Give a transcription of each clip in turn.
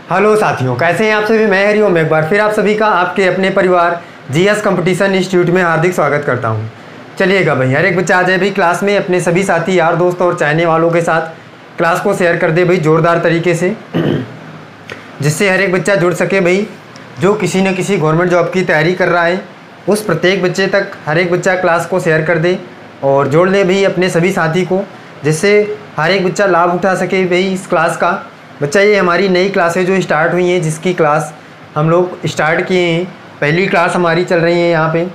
Hello साथियों, कैसे हैं आप सभी। मैं हरिओम एक बार फिर आप सभी का आपके अपने परिवार जीएस कंपटीशन इंस्टीट्यूट में हार्दिक स्वागत करता हूं। चलिएगा भाई, हर एक बच्चा आ जाए भाई क्लास में, अपने सभी साथी यार दोस्त और चाहने वालों के साथ क्लास को शेयर कर दे भाई ज़ोरदार तरीके से, जिससे हर एक बच्चा जुड़ सके भाई। जो किसी न किसी गवर्नमेंट जॉब की तैयारी कर रहा है उस प्रत्येक बच्चे तक हर एक बच्चा क्लास को शेयर कर दे और जोड़ ले भाई अपने सभी साथी को, जिससे हर एक बच्चा लाभ उठा सके भाई इस क्लास का। बच्चा ये हमारी नई क्लासें जो स्टार्ट हुई हैं, जिसकी क्लास हम लोग स्टार्ट किए हैं, पहली क्लास हमारी चल रही है यहाँ पे,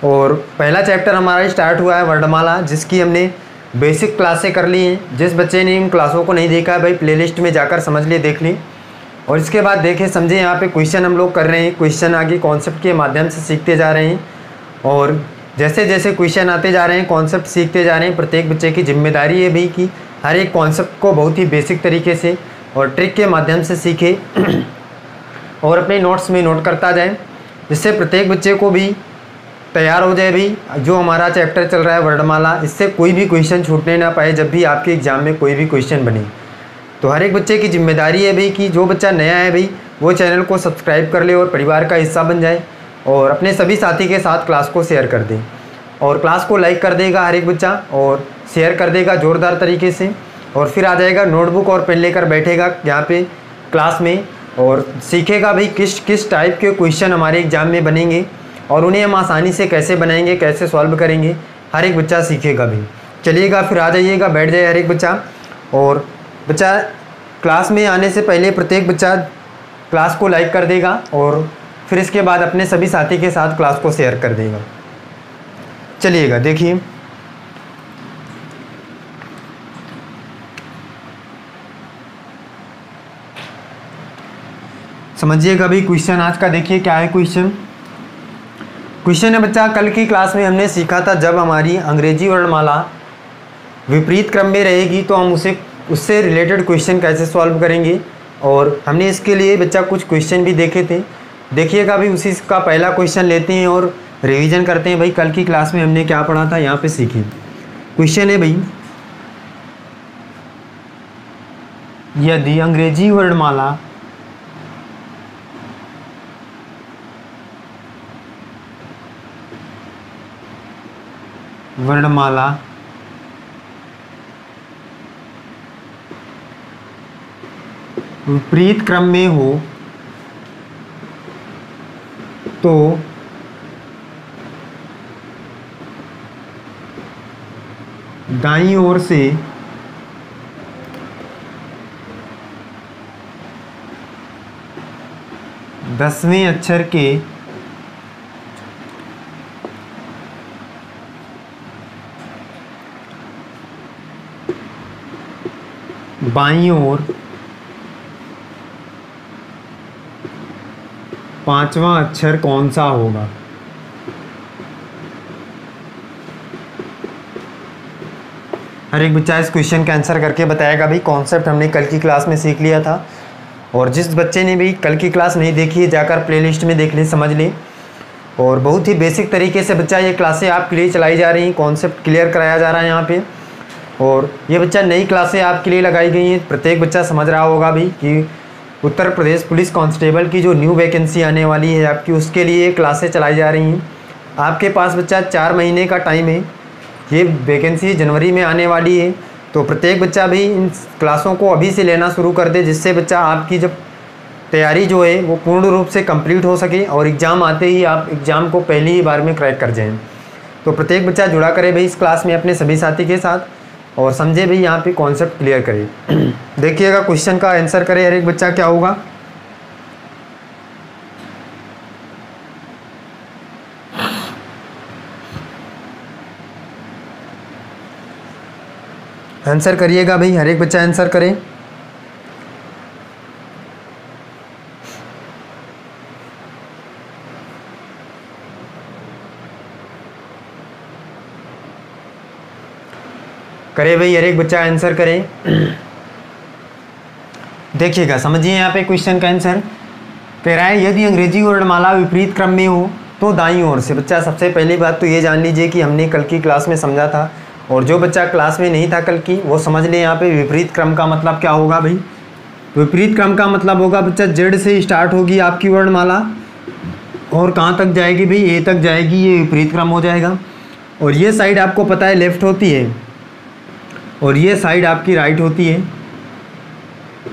और पहला चैप्टर हमारा स्टार्ट हुआ है वर्णमाला, जिसकी हमने बेसिक क्लासें कर ली हैं। जिस बच्चे ने इन क्लासों को नहीं देखा है भाई प्लेलिस्ट में जाकर समझ ले, देख ले, और इसके बाद देखें समझे। यहाँ पे क्वेश्चन हम लोग कर रहे हैं, क्वेश्चन आगे कॉन्सेप्ट के माध्यम से सीखते जा रहे हैं, और जैसे जैसे क्वेश्चन आते जा रहे हैं कॉन्सेप्ट सीखते जा रहे हैं। प्रत्येक बच्चे की जिम्मेदारी है भाई कि हर एक कॉन्सेप्ट को बहुत ही बेसिक तरीके से और ट्रिक के माध्यम से सीखे और अपने नोट्स में नोट करता जाए, जिससे प्रत्येक बच्चे को भी तैयार हो जाए भाई। जो हमारा चैप्टर चल रहा है वर्णमाला, इससे कोई भी क्वेश्चन छूटने ना पाए जब भी आपके एग्ज़ाम में कोई भी क्वेश्चन बने। तो हर एक बच्चे की जिम्मेदारी है भाई कि जो बच्चा नया है भाई वो चैनल को सब्सक्राइब कर ले और परिवार का हिस्सा बन जाए, और अपने सभी साथी के साथ क्लास को शेयर कर दे, और क्लास को लाइक कर देगा हर एक बच्चा और शेयर कर देगा ज़ोरदार तरीके से, और फिर आ जाएगा नोटबुक और पेन लेकर बैठेगा यहाँ पे क्लास में और सीखेगा भाई किस किस टाइप के क्वेश्चन हमारे एग्ज़ाम में बनेंगे और उन्हें हम आसानी से कैसे बनाएंगे, कैसे सॉल्व करेंगे, हर एक बच्चा सीखेगा भाई। चलिएगा फिर आ जाइएगा, बैठ जाए हर एक बच्चा। और बच्चा क्लास में आने से पहले प्रत्येक बच्चा क्लास को लाइक कर देगा और फिर इसके बाद अपने सभी साथी के साथ क्लास को शेयर कर देगा। चलिएगा देखिए, समझिएगा भाई क्वेश्चन आज का। देखिए क्या है क्वेश्चन। क्वेश्चन है बच्चा, कल की क्लास में हमने सीखा था जब हमारी अंग्रेजी वर्णमाला विपरीत क्रम में रहेगी तो हम उससे रिलेटेड क्वेश्चन कैसे सॉल्व करेंगे, और हमने इसके लिए बच्चा कुछ क्वेश्चन भी देखे थे। देखिएगा भाई उसी का पहला क्वेश्चन लेते हैं और रिवीजन करते हैं भाई कल की क्लास में हमने क्या पढ़ा था। यहाँ पे सीखिए क्वेश्चन है भाई, यदि अंग्रेजी वर्णमाला विपरीत क्रम में हो तो दाईं ओर से दसवें अक्षर के बाईं ओर पांचवा अक्षर कौन सा होगा। हर एक बच्चा इस क्वेश्चन का आंसर करके बताएगा भाई। कॉन्सेप्ट हमने कल की क्लास में सीख लिया था, और जिस बच्चे ने भी कल की क्लास नहीं देखी है जाकर प्लेलिस्ट में देख ले, समझ ले। और बहुत ही बेसिक तरीके से बच्चा ये क्लासें आपके लिए चलाई जा रही हैं, कॉन्सेप्ट क्लियर कराया जा रहा है यहाँ पे, और ये बच्चा नई क्लासें आपके लिए लगाई गई हैं। प्रत्येक बच्चा समझ रहा होगा भाई कि उत्तर प्रदेश पुलिस कांस्टेबल की जो न्यू वैकेंसी आने वाली है आपकी, उसके लिए क्लासें चलाई जा रही हैं। आपके पास बच्चा 4 महीने का टाइम है, ये वैकेंसी जनवरी में आने वाली है, तो प्रत्येक बच्चा भी इन क्लासों को अभी से लेना शुरू कर दे, जिससे बच्चा आपकी जब तैयारी जो है वो पूर्ण रूप से कंप्लीट हो सके और एग्ज़ाम आते ही आप एग्ज़ाम को पहली ही बार में क्रैक कर जाएँ। तो प्रत्येक बच्चा जुड़ा करे भाई इस क्लास में अपने सभी साथी के साथ, और समझे भाई यहाँ पे कॉन्सेप्ट क्लियर करे। देखिएगा क्वेश्चन का आंसर करे हर एक बच्चा, क्या होगा। आंसर करिएगा भाई, हर एक बच्चा आंसर करे। करे भाई, हर एक बच्चा आंसर करे। देखिएगा समझिए यहाँ पे क्वेश्चन का आंसर कह रहा है, यदि अंग्रेजी वर्णमाला विपरीत क्रम में हो तो दाईं ओर से। बच्चा सबसे पहली बात तो ये जान लीजिए कि हमने कल की क्लास में समझा था, और जो बच्चा क्लास में नहीं था कल की वो समझ ले यहाँ पे विपरीत क्रम का मतलब क्या होगा भाई। विपरीत क्रम का मतलब होगा बच्चा जेड से स्टार्ट होगी आपकी वर्णमाला और कहाँ तक जाएगी भाई, ए तक जाएगी, ये विपरीत क्रम हो जाएगा। और ये साइड आपको पता है लेफ्ट होती है और ये साइड आपकी राइट होती है।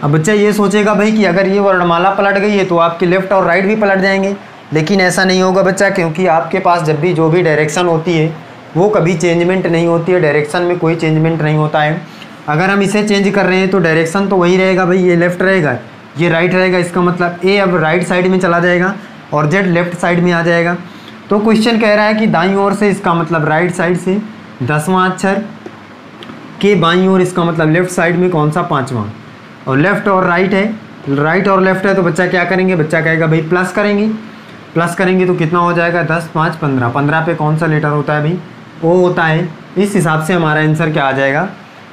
अब बच्चा ये सोचेगा भाई कि अगर ये वर्णमाला पलट गई है तो आपके लेफ़्ट और राइट भी पलट जाएंगे, लेकिन ऐसा नहीं होगा बच्चा, क्योंकि आपके पास जब भी जो भी डायरेक्शन होती है वो कभी चेंजमेंट नहीं होती है, डायरेक्शन में कोई चेंजमेंट नहीं होता है। अगर हम इसे चेंज कर रहे हैं तो डायरेक्शन तो वही रहेगा भाई, ये लेफ़्ट रहेगा, ये राइट रहेगा, इसका मतलब ए अब राइट साइड में चला जाएगा और जेड लेफ़्ट साइड में आ जाएगा। तो क्वेश्चन कह रहा है कि दाईं ओर से, इसका मतलब राइट साइड से 10वां अक्षर के बाईं ओर, इसका मतलब लेफ़्ट साइड में कौन सा 5वां, और लेफ़्ट और राइट है, राइट और लेफ़्ट है तो बच्चा क्या करेंगे, बच्चा कहेगा भाई प्लस करेंगे, प्लस करेंगे तो कितना हो जाएगा 10 5 15, 15 पे कौन सा लेटर होता है भाई, ओ होता है। इस हिसाब से हमारा आंसर क्या आ जाएगा,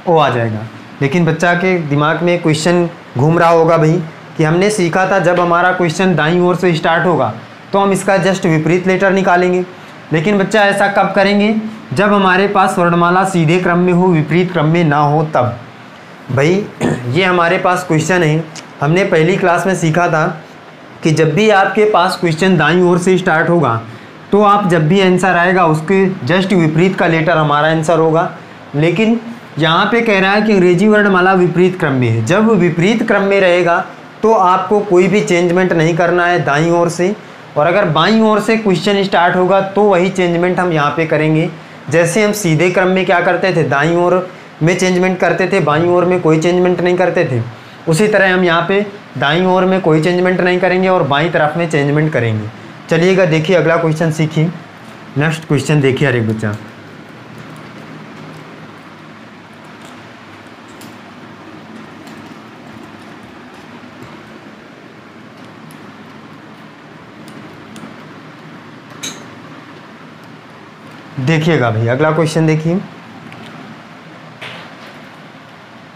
ओ आ जाएगा। लेकिन बच्चा के दिमाग में क्वेश्चन घूम रहा होगा भाई कि हमने सीखा था जब हमारा क्वेश्चन दाईं ओर से स्टार्ट होगा तो हम इसका जस्ट विपरीत लेटर निकालेंगे। लेकिन बच्चा ऐसा कब करेंगे, जब हमारे पास वर्णमाला सीधे क्रम में हो, विपरीत क्रम में ना हो तब। भाई ये हमारे पास क्वेश्चन है, हमने पहली क्लास में सीखा था कि जब भी आपके पास क्वेश्चन दाईं ओर से स्टार्ट होगा तो आप जब भी आंसर आएगा उसके जस्ट विपरीत का लेटर हमारा आंसर होगा। लेकिन यहाँ पे कह रहा है कि अंग्रेजी वर्णमाला विपरीत क्रम में है, जब वो विपरीत क्रम में रहेगा तो आपको कोई भी चेंजमेंट नहीं करना है दाईं ओर से, और अगर बाईं ओर से क्वेश्चन स्टार्ट होगा तो वही चेंजमेंट हम यहाँ पे करेंगे। जैसे हम सीधे क्रम में क्या करते थे, दाईं ओर में चेंजमेंट करते थे, बाईं ओर में कोई चेंजमेंट नहीं करते थे, उसी तरह हम यहाँ पे दाईं ओर में कोई चेंजमेंट नहीं करेंगे और बाईं तरफ में चेंजमेंट करेंगे। चलिएगा देखिए अगला क्वेश्चन सीखिए, नेक्स्ट क्वेश्चन देखिए हर एक बच्चा। देखिएगा भाई अगला क्वेश्चन देखिए,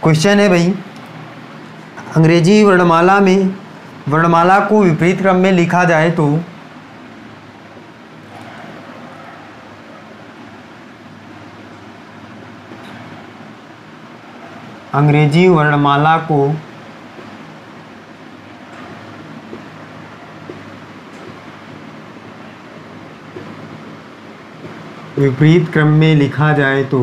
क्वेश्चन है भाई अंग्रेजी वर्णमाला में, वर्णमाला को विपरीत क्रम में लिखा जाए तो अंग्रेजी वर्णमाला को विपरीत क्रम में लिखा जाए तो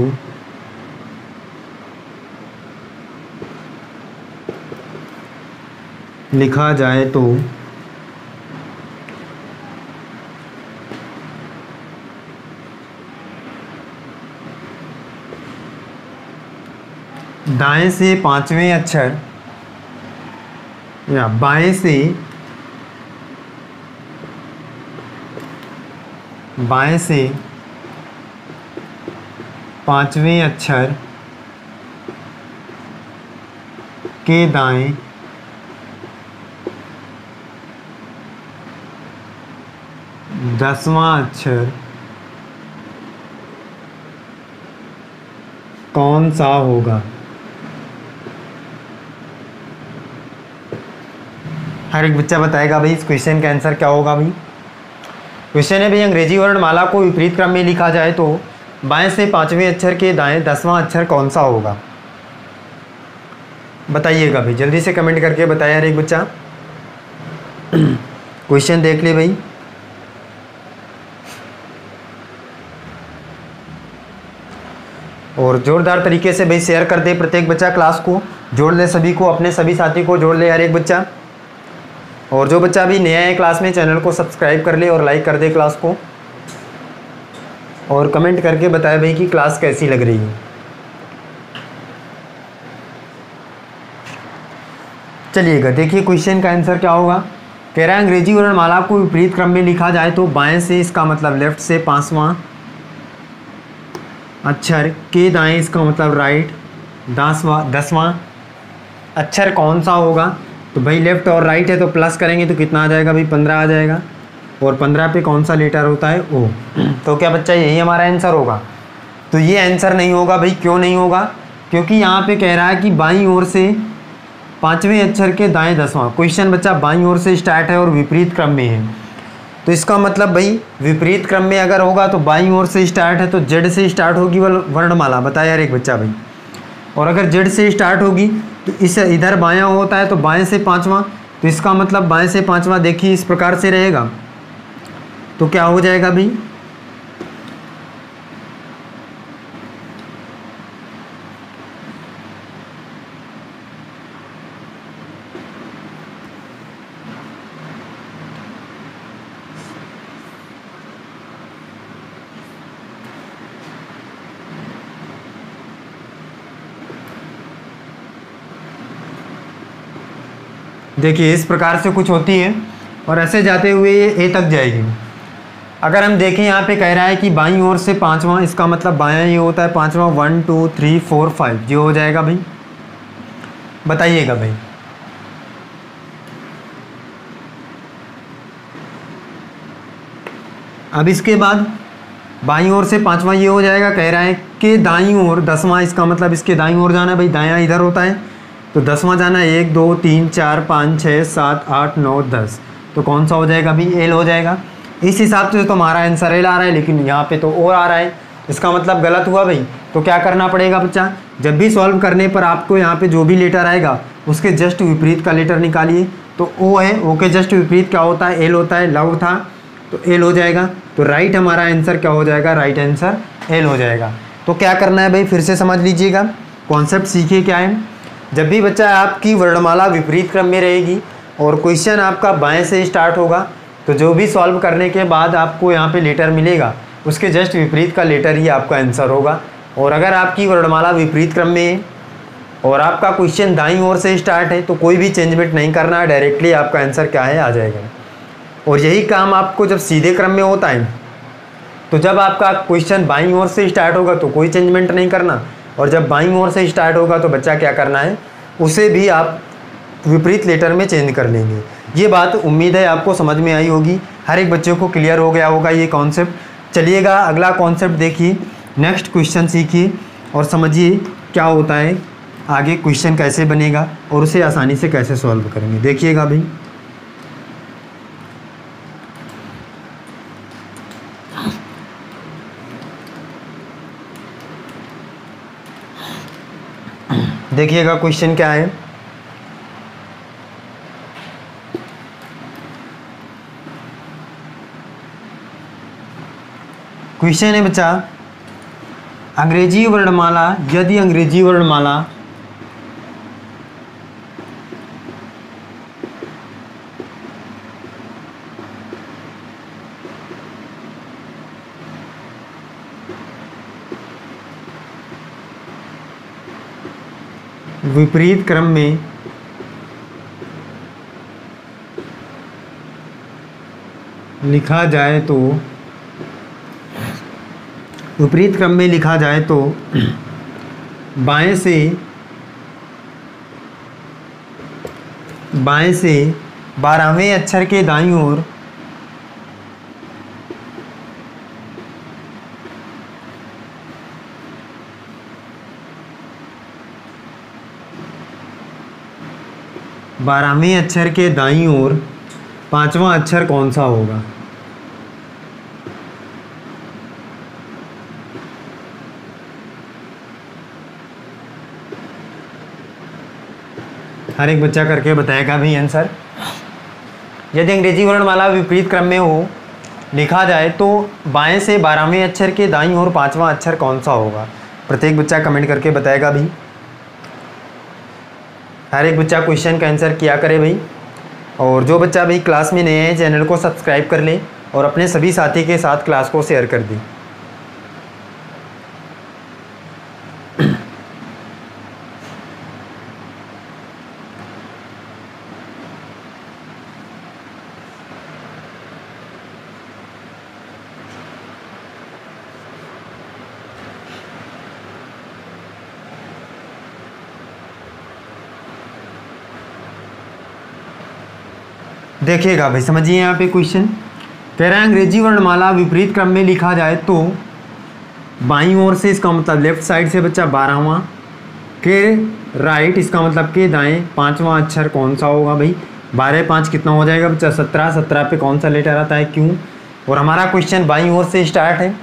दाएं से 5वें अक्षर या बाएं से 5वें अक्षर के दाएं 10वां अक्षर कौन सा होगा। हर एक बच्चा बताएगा भाई इस क्वेश्चन का आंसर क्या होगा। भाई क्वेश्चन है भाई अंग्रेजी वर्णमाला को विपरीत क्रम में लिखा जाए तो बाएं से 5वें अक्षर के दाएं 10वां अक्षर कौन सा होगा, बताइएगा भाई जल्दी से कमेंट करके बताया हर एक बच्चा। क्वेश्चन देख ले भाई। और ज़ोरदार तरीके से भाई शेयर कर दे प्रत्येक बच्चा, क्लास को जोड़ ले, सभी को, अपने सभी साथी को जोड़ ले हर एक बच्चा। और जो बच्चा भी नया है क्लास में चैनल को सब्सक्राइब कर ले और लाइक कर दे क्लास को, और कमेंट करके बताए भाई कि क्लास कैसी लग रही है। चलिएगा देखिए क्वेश्चन का आंसर क्या होगा। कह रहा है अंग्रेजी वर्णमाला को विपरीत क्रम में लिखा जाए तो बाएं से, इसका मतलब लेफ्ट से 5वां अक्षर के दाएं, इसका मतलब राइट 10वां अक्षर कौन सा होगा। तो भाई लेफ़्ट और राइट है तो प्लस करेंगे तो कितना आ जाएगा भाई 15 आ जाएगा, और 15 पे कौन सा लेटर होता है ओ। तो क्या बच्चा यही हमारा आंसर होगा। तो ये आंसर नहीं होगा भाई, क्यों नहीं होगा, क्योंकि यहाँ पे कह रहा है कि बाईं ओर से 5वें अक्षर के दाएं 10वां। क्वेश्चन बच्चा बाईं ओर से स्टार्ट है और विपरीत क्रम में है, तो इसका मतलब भाई विपरीत क्रम में अगर होगा तो बाईं ओर से स्टार्ट है तो जेड से स्टार्ट होगी वर्णमाला, बताया यार एक बच्चा भाई। और अगर जेड से स्टार्ट होगी तो इस इधर बायां होता है तो बाएं से पांचवा, तो इसका मतलब बाएं से पांचवा देखिए इस प्रकार से रहेगा। तो क्या हो जाएगा भाई, देखिए इस प्रकार से कुछ होती है और ऐसे जाते हुए ये ए तक जाएगी। अगर हम देखें यहाँ पे कह रहा है कि बाईं ओर से पांचवा, इसका मतलब बायां ये होता है पांचवा, 1 2 3 4 5 ये हो जाएगा भाई। बताइएगा भाई। अब इसके बाद बाईं ओर से पांचवा ये हो जाएगा, कह रहा है कि दाईं ओर 10वां, इसका मतलब इसके दाईं ओर जाना है भाई, दायां इधर होता है तो 10वां जाना है, 1 2 3 4 5 6 7 8 9 10, तो कौन सा हो जाएगा भाई, एल हो जाएगा। इस हिसाब से तो हमारा आंसर एल आ रहा है, लेकिन यहाँ पे तो और आ रहा है, इसका मतलब गलत हुआ भाई। तो क्या करना पड़ेगा बच्चा, जब भी सॉल्व करने पर आपको यहाँ पे जो भी लेटर आएगा उसके जस्ट विपरीत का लेटर निकालिए। तो ओ है, ओ के जस्ट विपरीत क्या होता है, एल होता है, लव था तो एल हो जाएगा। तो राइट हमारा आंसर क्या हो जाएगा, राइट आंसर एल हो जाएगा। तो क्या करना है भाई, फिर से समझ लीजिएगा, कॉन्सेप्ट सीखिए क्या है। जब भी बच्चा आपकी वर्णमाला विपरीत क्रम में रहेगी और क्वेश्चन आपका बाएं से स्टार्ट होगा, तो जो भी सॉल्व करने के बाद आपको यहाँ पे लेटर मिलेगा उसके जस्ट विपरीत का लेटर ही आपका आंसर होगा। और अगर आपकी वर्णमाला विपरीत क्रम में है और आपका क्वेश्चन दाईं ओर से स्टार्ट है तो कोई भी चेंजमेंट नहीं करना है, डायरेक्टली आपका आंसर क्या है, आ जाएगा। और यही काम आपको जब सीधे क्रम में होता है, तो जब आपका क्वेश्चन बाईं ओर से स्टार्ट होगा तो कोई चेंजमेंट नहीं करना, और जब बाईं ओर से स्टार्ट होगा तो बच्चा क्या करना है, उसे भी आप विपरीत लेटर में चेंज कर लेंगे। ये बात उम्मीद है आपको समझ में आई होगी, हर एक बच्चे को क्लियर हो गया होगा ये कॉन्सेप्ट। चलिएगा अगला कॉन्सेप्ट देखिए, नेक्स्ट क्वेश्चन सीखिए और समझिए क्या होता है, आगे क्वेश्चन कैसे बनेगा और उसे आसानी से कैसे सॉल्व करेंगे। देखिएगा भाई, देखिएगा क्वेश्चन क्या है। क्वेश्चन है बच्चा, अंग्रेजी वर्णमाला, यदि अंग्रेजी वर्णमाला विपरीत क्रम में लिखा जाए तो, विपरीत क्रम में लिखा जाए तो बाएं से 12वें अक्षर के दाईं ओर बारहवें अक्षर के दाईं ओर पांचवा अक्षर कौन सा होगा। हर एक बच्चा करके बताएगा भी आंसर। यदि अंग्रेजी वर्णमाला विपरीत क्रम में हो लिखा जाए तो बाएं से 12वें अक्षर के दाईं ओर पांचवा अक्षर कौन सा होगा। प्रत्येक बच्चा कमेंट करके बताएगा भी। हर एक बच्चा क्वेश्चन का आंसर किया करे भाई। और जो बच्चा भाई क्लास में नए हैं चैनल को सब्सक्राइब कर ले और अपने सभी साथी के साथ क्लास को शेयर कर दें। देखिएगा भाई, समझिए यहाँ पे क्वेश्चन कह रहा है अंग्रेजी वर्णमाला विपरीत क्रम में लिखा जाए तो बाईं ओर से, इसका मतलब लेफ्ट साइड से बच्चा 12वां के राइट, इसका मतलब के दाएं पांचवा अक्षर कौन सा होगा भाई। 12 5 कितना हो जाएगा बच्चा 17। 17 पे कौन सा लेटर आता है, क्यों। और हमारा क्वेश्चन बाईं ओर से स्टार्ट है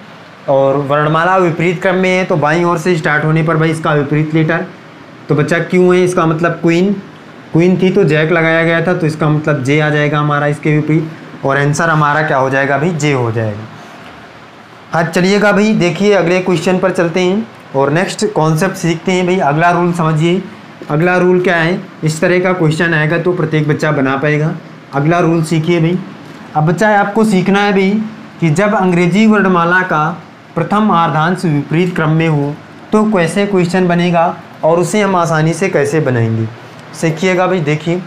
और वर्णमाला विपरीत क्रम में है तो बाईं ओर से स्टार्ट होने पर भाई इसका विपरीत लेटर तो बच्चा क्यों है, इसका मतलब क्वीन, क्वीन थी तो जैक लगाया गया था, तो इसका मतलब जे आ जाएगा हमारा इसके विपरीत, और आंसर हमारा क्या हो जाएगा भाई, जे हो जाएगा। आज चलिएगा भाई देखिए अगले क्वेश्चन पर चलते हैं और नेक्स्ट कॉन्सेप्ट सीखते हैं भाई। अगला रूल समझिए, अगला रूल क्या है, इस तरह का क्वेश्चन आएगा तो प्रत्येक बच्चा बना पाएगा। अगला रूल सीखिए भाई। अब बच्चा आपको सीखना है भाई कि जब अंग्रेजी वर्णमाला का प्रथम आर्धांश विपरीत क्रम में हो तो कैसे क्वेश्चन बनेगा और उसे हम आसानी से कैसे बनाएंगे, सीखिएगा भाई। देखिए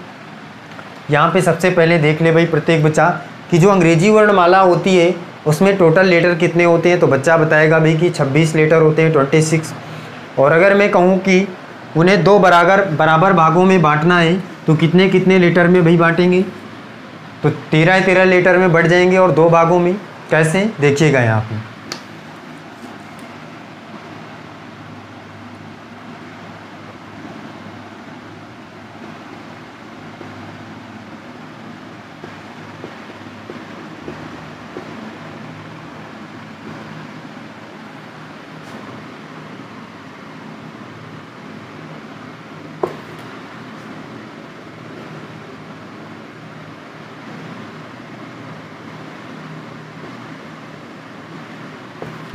यहाँ पे सबसे पहले देख ले भाई प्रत्येक बच्चा कि जो अंग्रेजी वर्णमाला होती है उसमें टोटल लेटर कितने होते हैं, तो बच्चा बताएगा भाई कि 26 लेटर होते हैं, 26। और अगर मैं कहूँ कि उन्हें दो बराबर भागों में बांटना है तो कितने कितने लेटर में भाई बांटेंगे, तो 13 लेटर में बढ़ जाएंगे और दो भागों में। कैसे, देखिएगा यहाँ पे।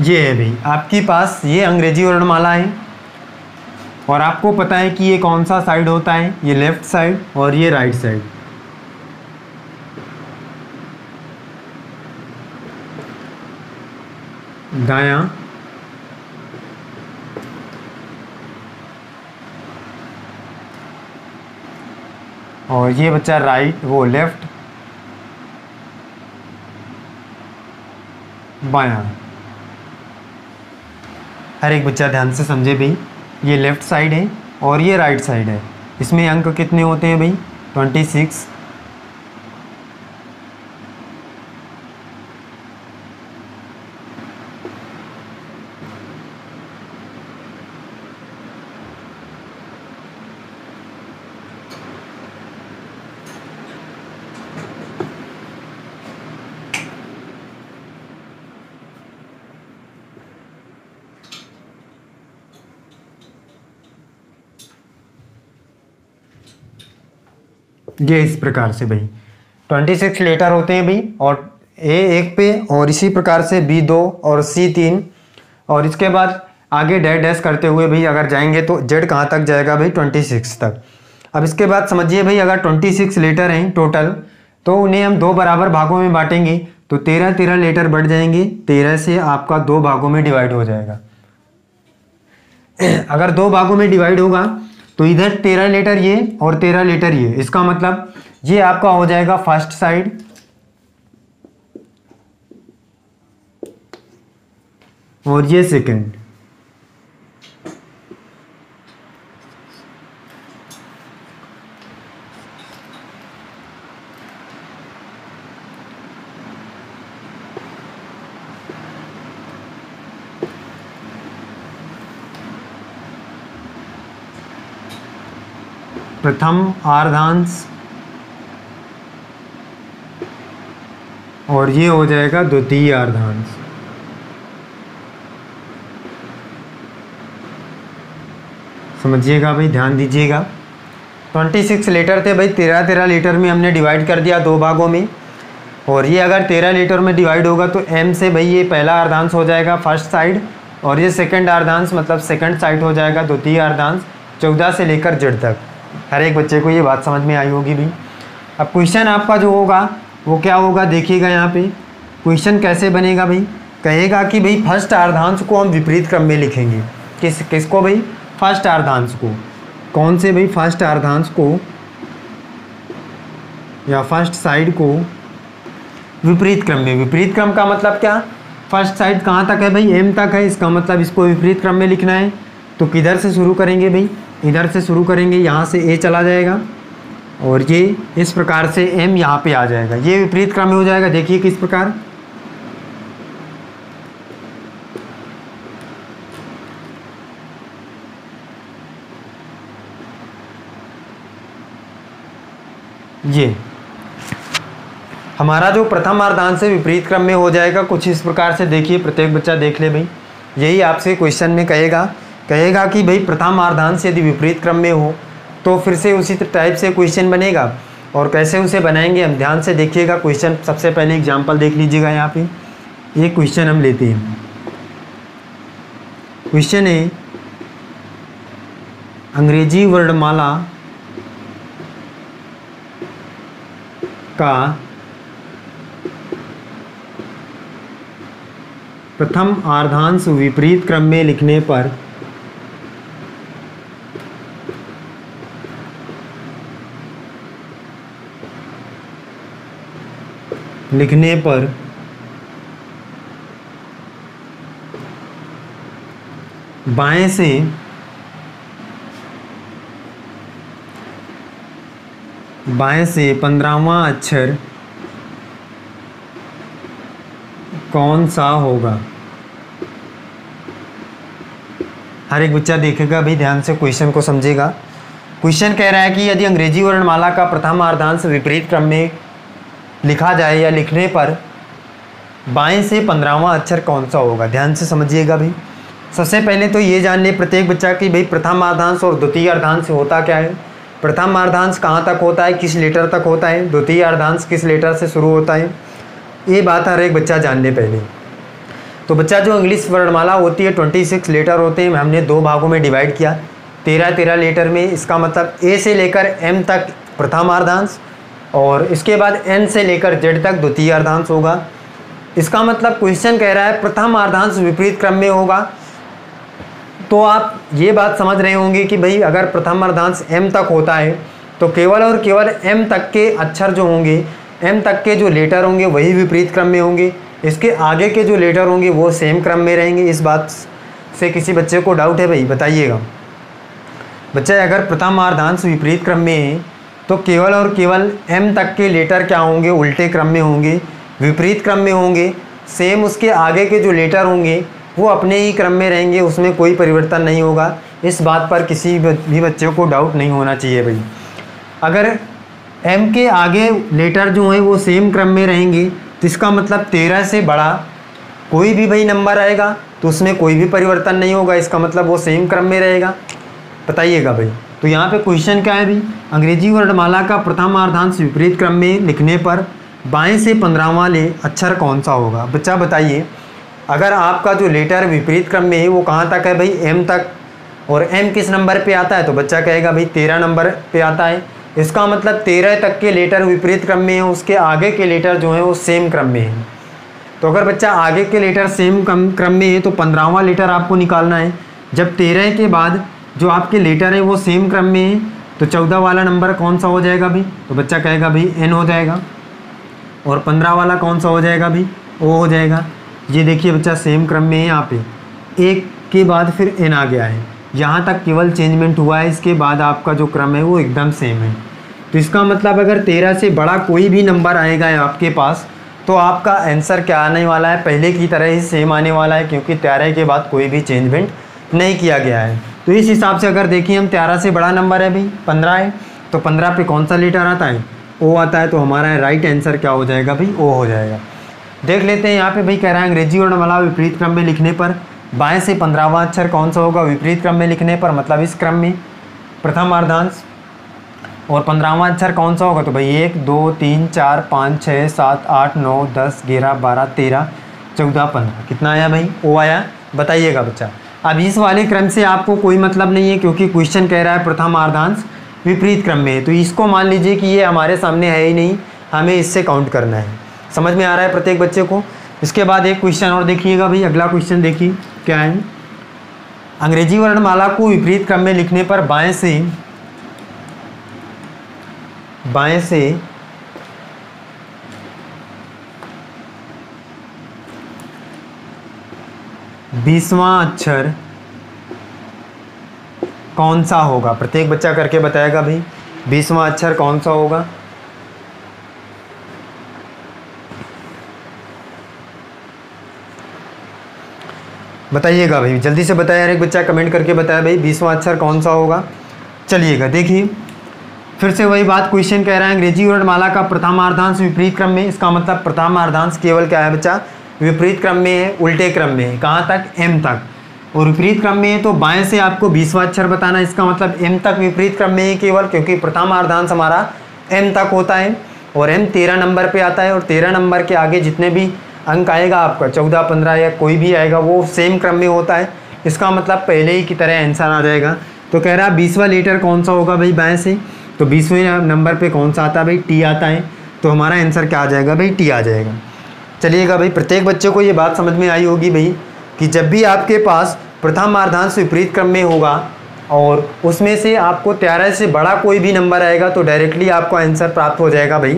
ये है भाई आपके पास ये अंग्रेजी वर्णमाला है और आपको पता है कि ये कौन सा साइड होता है, ये लेफ्ट साइड और ये राइट साइड। दायां और ये बच्चा राइट, वो लेफ्ट, बायां। हर एक बच्चा ध्यान से समझे भाई, ये लेफ़्ट साइड है और ये राइट साइड है। इसमें अंक कितने होते हैं भाई, 26। ये इस प्रकार से भाई 26 लेटर होते हैं भाई, और ए एक पे और इसी प्रकार से बी 2 और सी 3, और इसके बाद आगे डैश डैश करते हुए भाई अगर जाएंगे तो जेड कहाँ तक जाएगा भाई, 26 तक। अब इसके बाद समझिए भाई अगर 26 लेटर हैं टोटल तो उन्हें हम दो बराबर भागों में बांटेंगे तो 13 लेटर बढ़ जाएंगे, 13 से आपका दो भागों में डिवाइड हो जाएगा। अगर दो भागों में डिवाइड होगा तो इधर 13 लेटर ये और 13 लेटर ये, इसका मतलब ये आपका हो जाएगा फर्स्ट साइड और ये सेकंड। प्रथम आर्धांश और ये हो जाएगा द्वितीय आर्धांश। समझिएगा भाई, ध्यान दीजिएगा। 26 लेटर थे भाई, 13 लेटर में हमने डिवाइड कर दिया दो भागों में, और ये अगर 13 लेटर में डिवाइड होगा तो एम से भाई ये पहला अर्धांश हो जाएगा फर्स्ट साइड, और ये सेकंड अर्धांश मतलब सेकंड साइड हो जाएगा द्वितीय अर्धांश, 14 से लेकर जेड तक। हर एक बच्चे को ये बात समझ में आई होगी भी। अब क्वेश्चन आपका जो होगा वो क्या होगा, देखिएगा यहाँ पे क्वेश्चन कैसे बनेगा भाई। कहेगा कि भाई फर्स्ट अर्धांश को हम विपरीत क्रम में लिखेंगे। किसको भाई, फर्स्ट अर्धांश को। कौन से भाई, फर्स्ट अर्धांश को या फर्स्ट साइड को विपरीत क्रम में। विपरीत क्रम का मतलब क्या, फर्स्ट साइड कहाँ तक है भाई, एम तक है, इसका मतलब इसको विपरीत क्रम में लिखना है। तो किधर से शुरू करेंगे भाई, इधर से शुरू करेंगे, यहाँ से ए चला जाएगा और ये इस प्रकार से एम यहाँ पे आ जाएगा, ये विपरीत क्रम में हो जाएगा। देखिए किस प्रकार, ये हमारा जो प्रथम अर्धांश से विपरीत क्रम में हो जाएगा कुछ इस प्रकार से। देखिए प्रत्येक बच्चा देख ले भाई, यही आपसे क्वेश्चन में कहेगा कहेगा कि भाई प्रथम आर्धांश यदि विपरीत क्रम में हो तो फिर से उसी टाइप से क्वेश्चन बनेगा। और कैसे उसे बनाएंगे हम ध्यान से देखिएगा क्वेश्चन। सबसे पहले एग्जांपल देख लीजिएगा, यहाँ पे ये क्वेश्चन हम लेते हैं। क्वेश्चन है अंग्रेजी वर्णमाला का प्रथम आर्धांश विपरीत क्रम में लिखने पर बाएं से बाएं से 15वां अक्षर कौन सा होगा। हर एक बच्चा देखेगा भाई, ध्यान से क्वेश्चन को समझेगा। क्वेश्चन कह रहा है कि यदि अंग्रेजी वर्णमाला का प्रथम आर्धांश विपरीत क्रम में लिखा जाए या लिखने पर बाएं से 15वां अक्षर कौन सा होगा। ध्यान से समझिएगा भाई। सबसे पहले तो ये जान ले प्रत्येक बच्चा कि भाई प्रथम आर्धांश और द्वितीय आर्धांश होता क्या है। प्रथम आर्धांश कहाँ तक होता है, किस लेटर तक होता है। द्वितीय आर्धांश किस लेटर से शुरू होता है। ये बात हर एक बच्चा जान ले पहले। तो बच्चा जो इंग्लिश वर्णमाला होती है 26 लेटर होते हैं, हमने 2 भागों में डिवाइड किया 13 लेटर में। इसका मतलब ए से लेकर एम तक प्रथम आर्धांश और इसके बाद एन से लेकर जेड तक द्वितीय आर्धांश होगा। इसका मतलब क्वेश्चन कह रहा है प्रथम आर्धांश विपरीत क्रम में होगा। तो आप ये बात समझ रहे होंगे कि भाई अगर प्रथम अर्धांश एम तक होता है तो केवल और केवल एम तक के अक्षर जो होंगे, एम तक के जो लेटर होंगे वही विपरीत क्रम में होंगे। इसके आगे के जो लेटर होंगे वो सेम क्रम में रहेंगे। इस बात से किसी बच्चे को डाउट है भाई, बताइएगा। बच्चा अगर प्रथम अर्धांश विपरीत क्रम में है तो केवल और केवल एम तक के लेटर क्या होंगे, उल्टे क्रम में होंगे, विपरीत क्रम में होंगे। सेम उसके आगे के जो लेटर होंगे वो अपने ही क्रम में रहेंगे, उसमें कोई परिवर्तन नहीं होगा। इस बात पर किसी भी बच्चे को डाउट नहीं होना चाहिए भाई। अगर एम के आगे लेटर जो हैं वो सेम क्रम में रहेंगे तो इसका मतलब 13 से बड़ा कोई भी भाई नंबर आएगा तो उसमें कोई भी परिवर्तन नहीं होगा। इसका मतलब वो सेम क्रम में रहेगा। बताइएगा भाई। तो यहाँ पे क्वेश्चन क्या है भाई, अंग्रेजी वर्णमाला का प्रथम अर्धांश विपरीत क्रम में लिखने पर बाएं से 15वां अक्षर कौन सा होगा। बच्चा बताइए, अगर आपका जो लेटर विपरीत क्रम में है वो कहाँ तक है भाई, एम तक, और एम किस नंबर पे आता है तो बच्चा कहेगा भाई 13 नंबर पे आता है। इसका मतलब 13 तक के लेटर विपरीत क्रम में है, उसके आगे के लेटर जो हैं वो सेम क्रम में है। तो अगर बच्चा आगे के लेटर सेम क्रम में है तो 15वां लेटर आपको निकालना है। जब 13 के बाद जो आपके लेटर है वो सेम क्रम में है तो 14 वाला नंबर कौन सा हो जाएगा भाई, तो बच्चा कहेगा भाई एन हो जाएगा। और 15 वाला कौन सा हो जाएगा भाई, ओ हो जाएगा। ये देखिए बच्चा सेम क्रम में है। यहाँ पे एक के बाद फिर एन आ गया है, यहाँ तक केवल चेंजमेंट हुआ है। इसके बाद आपका जो क्रम है वो एकदम सेम है। तो इसका मतलब अगर 13 से बड़ा कोई भी नंबर आएगा आपके पास तो आपका आंसर क्या आने वाला है, पहले की तरह ही सेम आने वाला है, क्योंकि 13 के बाद कोई भी चेंजमेंट नहीं किया गया है। तो इस हिसाब से अगर देखिए हम 13 से बड़ा नंबर है भाई 15 है, तो 15 पे कौन सा लेटर आता है, ओ आता है। तो हमारा राइट आंसर क्या हो जाएगा भाई, ओ हो जाएगा। देख लेते हैं यहाँ पे भाई कह रहा है अंग्रेजी वर्णमाला विपरीत क्रम में लिखने पर बाएं से 15वां अक्षर कौन सा होगा। विपरीत क्रम में लिखने पर मतलब इस क्रम में प्रथम अर्धांश, और 15वां अक्षर कौन सा होगा तो भाई 1 2 3 4 5 6 7 8 9 10 11 12 13 14 15 कितना आया भाई, ओ आया। बताइएगा बच्चा। अब इस वाले क्रम से आपको कोई मतलब नहीं है क्योंकि क्वेश्चन कह रहा है प्रथम अर्धांश विपरीत क्रम में है, तो इसको मान लीजिए कि ये हमारे सामने है ही नहीं, हमें इससे काउंट करना है। समझ में आ रहा है प्रत्येक बच्चे को। इसके बाद एक क्वेश्चन और देखिएगा भाई, अगला क्वेश्चन देखिए क्या है। अंग्रेजी वर्णमाला को विपरीत क्रम में लिखने पर बाएं से 20वां अक्षर कौन सा होगा। प्रत्येक बच्चा करके बताएगा भाई 20वां अक्षर कौन सा होगा। बताइएगा भाई, जल्दी से बताया। एक बच्चा कमेंट करके बताया भाई 20वां अक्षर कौन सा होगा। चलिएगा देखिए, फिर से वही बात, क्वेश्चन कह रहा है अंग्रेजी वर्णमाला का प्रथम अर्धांश विपरीत क्रम में। इसका मतलब प्रथम अर्धांश केवल क्या है बच्चा, विपरीत क्रम में है, उल्टे क्रम में है। कहाँ तक, एम तक। और विपरीत क्रम में है तो बाएं से आपको 20वां अक्षर बताना है। इसका मतलब m तक विपरीत क्रम में है केवल, क्योंकि प्रथम अर्धांश हमारा m तक होता है और m 13 नंबर पे आता है। और 13 नंबर के आगे जितने भी अंक आएगा आपका 14, 15 या कोई भी आएगा वो सेम क्रम में होता है। इसका मतलब पहले ही की तरह आंसर आ जाएगा। तो कह रहा है 20वां लेटर कौन सा होगा भाई बाएं से, तो 20वें नंबर पे कौन सा आता है भाई, टी आता है। तो हमारा आंसर क्या आ जाएगा भाई, टी आ जाएगा। चलिएगा भाई, प्रत्येक बच्चे को ये बात समझ में आई होगी भाई कि जब भी आपके पास प्रथम अर्धांश विपरीत क्रम में होगा और उसमें से आपको 13 से बड़ा कोई भी नंबर आएगा तो डायरेक्टली आपको आंसर प्राप्त हो जाएगा भाई,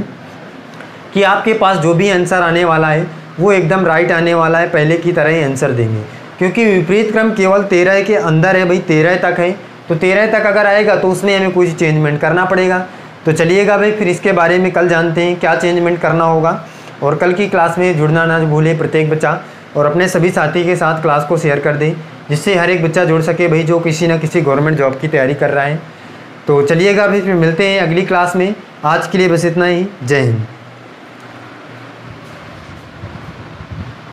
कि आपके पास जो भी आंसर आने वाला है वो एकदम राइट आने वाला है, पहले की तरह ही आंसर देंगे। क्योंकि विपरीत क्रम केवल 13 के अंदर है भाई, 13 तक है, तो 13 तक अगर आएगा तो उसमें हमें कुछ चेंजमेंट करना पड़ेगा। तो चलिएगा भाई, फिर इसके बारे में कल जानते हैं क्या चेंजमेंट करना होगा। और कल की क्लास में जुड़ना ना भूले प्रत्येक बच्चा, और अपने सभी साथी के साथ क्लास को शेयर कर दें, जिससे हर एक बच्चा जुड़ सके भाई जो किसी न किसी गवर्नमेंट जॉब की तैयारी कर रहा है। तो चलिएगा भाई, फिर मिलते हैं अगली क्लास में। आज के लिए बस इतना ही। जय हिंद।